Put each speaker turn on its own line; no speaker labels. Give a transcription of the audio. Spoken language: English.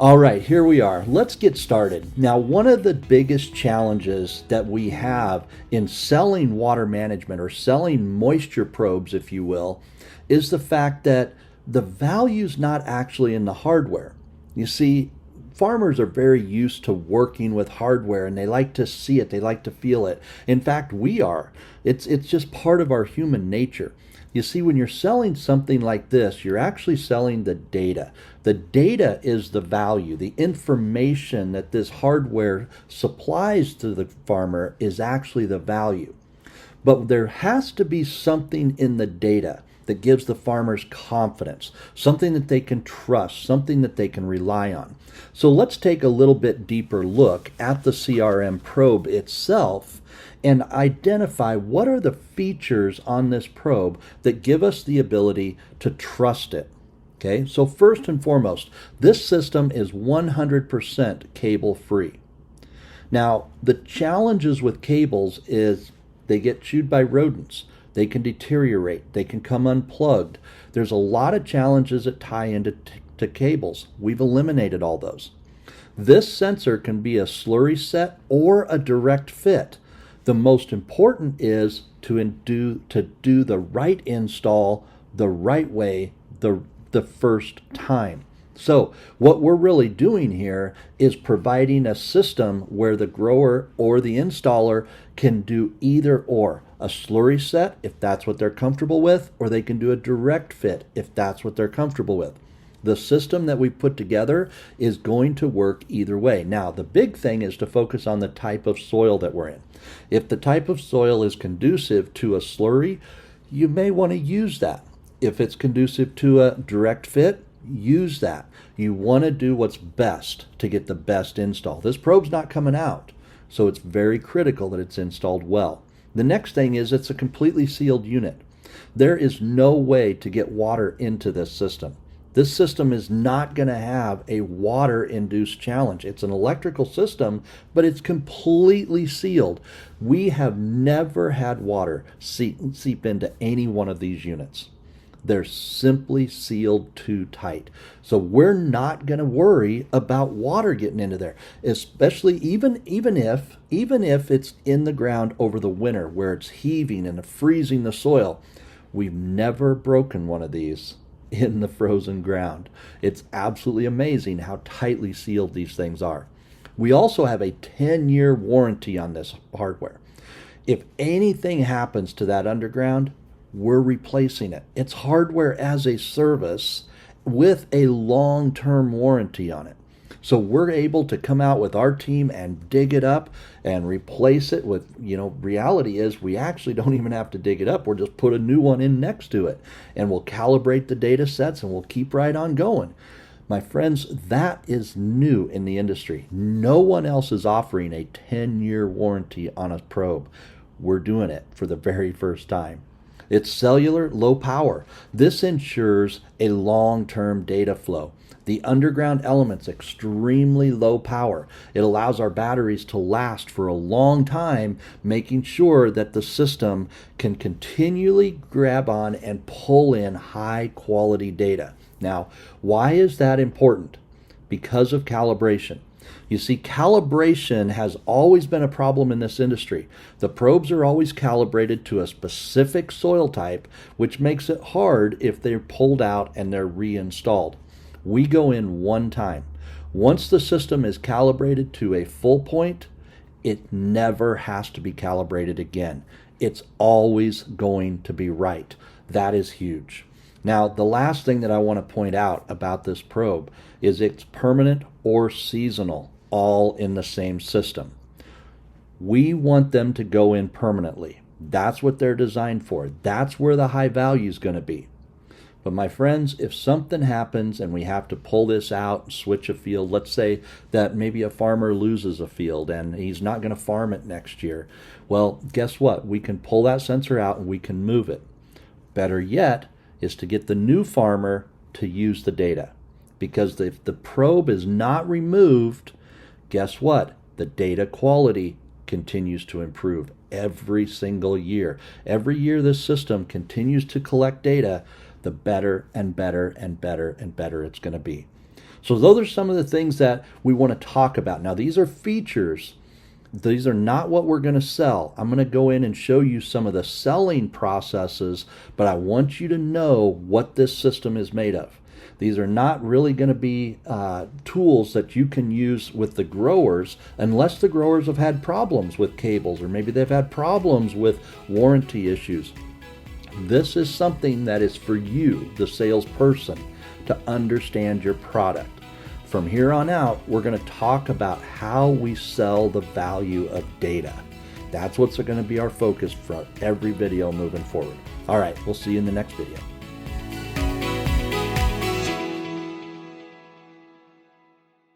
All right, here we are. Let's get started. Now, one of the biggest challenges that we have in selling water management or selling moisture probes, if you will, is the fact that the value's not actually in the hardware. You see, farmers are very used to working with hardware and they like to see it, they like to feel it. In fact, we are. It's just part of our human nature. You see, when you're selling something like this, you're actually selling the data. The data is the value. The information that this hardware supplies to the farmer is actually the value. But there has to be something in the data that gives the farmers confidence, something that they can trust, something that they can rely on. So let's take a little bit deeper look at the CRM probe itself and identify what are the features on this probe that give us the ability to trust it. Okay, so first and foremost, this system is 100% cable free. Now, the challenges with cables is they get chewed by rodents. They can deteriorate. They can come unplugged. There's a lot of challenges that tie into cables. We've eliminated all those. This sensor can be a slurry set or a direct fit. The most important is to do the right install the right way the first time. So what we're really doing here is providing a system where the grower or the installer can do either or. A slurry set if that's what they're comfortable with, or they can do a direct fit if that's what they're comfortable with. The system that we put together is going to work either way. Now, the big thing is to focus on the type of soil that we're in. If the type of soil is conducive to a slurry, you may want to use that. If it's conducive to a direct fit, use that. You want to do what's best to get the best install. This probe's not coming out, so it's very critical that it's installed well. The next thing is it's a completely sealed unit. There is no way to get water into this system. This system is not going to have a water-induced challenge. It's an electrical system, but it's completely sealed. We have never had water seep into any one of these units. They're simply sealed too tight. So we're not going to worry about water getting into there, especially even if it's in the ground over the winter where it's heaving and freezing the soil. We've never broken one of these in the frozen ground. It's absolutely amazing how tightly sealed these things are. We also have a 10-year warranty on this hardware. If anything happens to that underground, we're replacing it. It's hardware as a service with a long-term warranty on it. So we're able to come out with our team and dig it up and replace it with, reality is we actually don't even have to dig it up. We'll just put a new one in next to it and we'll calibrate the data sets and we'll keep right on going. My friends, that is new in the industry. No one else is offering a 10-year warranty on a probe. We're doing it for the very first time. It's cellular, low power. This ensures a long-term data flow. The underground element's extremely low power. It allows our batteries to last for a long time, making sure that the system can continually grab on and pull in high-quality data. Now, why is that important? Because of calibration. You see, calibration has always been a problem in this industry. The probes are always calibrated to a specific soil type, which makes it hard if they're pulled out and they're reinstalled. We go in one time. Once the system is calibrated to a full point, it never has to be calibrated again. It's always going to be right. That is huge. Now, the last thing that I want to point out about this probe is it's permanent or seasonal, all in the same system. We want them to go in permanently. That's what they're designed for. That's where the high value is going to be. But my friends, if something happens and we have to pull this out and switch a field, let's say that maybe a farmer loses a field and he's not going to farm it next year. Well, guess what? We can pull that sensor out and we can move it. Better yet is to get the new farmer to use the data. Because if the probe is not removed, guess what? The data quality continues to improve every single year. Every year this system continues to collect data, the better and better and better and better it's going to be. So those are some of the things that we want to talk about. Now, these are features. These are not what we're going to sell. I'm going to go in and show you some of the selling processes, but I want you to know what this system is made of. These are not really going to be tools that you can use with the growers unless the growers have had problems with cables, or maybe they've had problems with warranty issues. This is something that is for you, the salesperson, to understand your product. From here on out, we're going to talk about how we sell the value of data. That's what's going to be our focus for every video moving forward. All right, we'll see you in the next video.